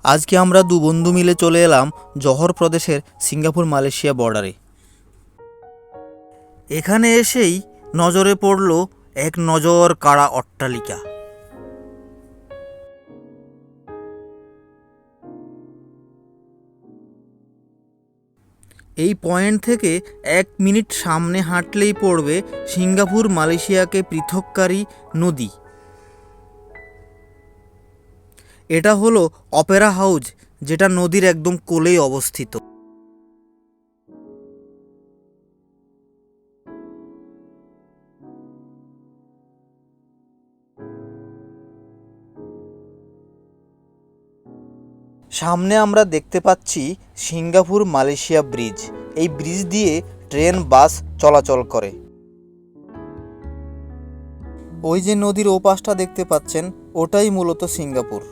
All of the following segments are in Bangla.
আজকে আমরা দু বন্ধু মিলে চলে এলাম জহর প্রদেশের সিঙ্গাপুর মালয়েশিয়া বর্ডারে। এখানে এসেই নজরে পড়ল এক নজর কাড়া অট্টালিকা। এই পয়েন্ট থেকে 1 মিনিট সামনে হাঁটলেই পড়বে সিঙ্গাপুর মালয়েশিয়াকে পৃথককারী নদী। এটা হলো অপেরা হাউস, যেটা নদীর একদম কোলেই অবস্থিত। সামনে আমরা দেখতে পাচ্ছি সিঙ্গাপুর মালয়েশিয়া ব্রিজ। এই ব্রিজ দিয়ে ট্রেন, বাস চলাচল করে। ওই যে নদীর ওপাশটা দেখতে পাচ্ছেন, ওটাই মূলত সিঙ্গাপুর।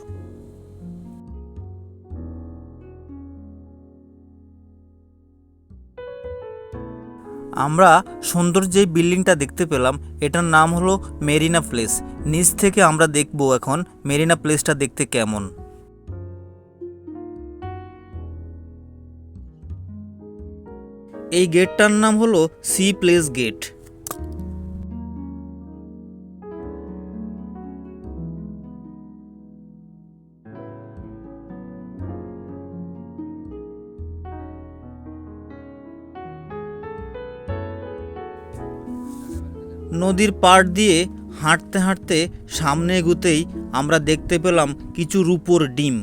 আমরা সুন্দর যে বিল্ডিংটা দেখতে পেলাম, এটার নাম হলো মেরিনা প্লেস। নিচ থেকে আমরা দেখব এখন মেরিনা প্লেসটা দেখতে কেমন। এই গেটটার নাম হলো সি প্লেস গেট। নদীর পাড় দিয়ে হাঁটতে হাঁটতে সামনে এগুতেই আমরা দেখতে পেলাম কিছু রূপোর ডিম।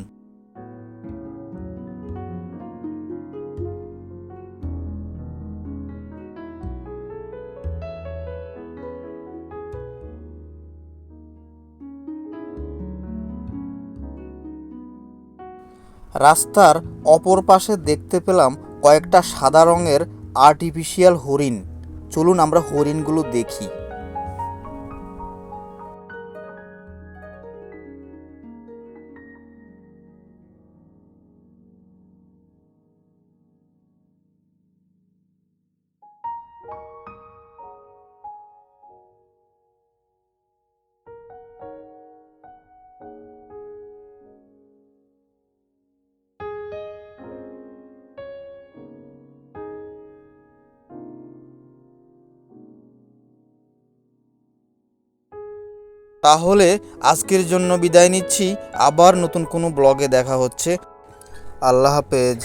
রাস্তার অপর পাশে দেখতে পেলাম কয়েকটা সাদা রঙের আর্টিফিশিয়াল হরিণ। চলুন আমরা হরিণগুলো দেখি। তাহলে আজকের জন্য বিদায় নিচ্ছি। আবার নতুন কোনো ব্লগে দেখা হচ্ছে। আল্লাহ হাফেজ।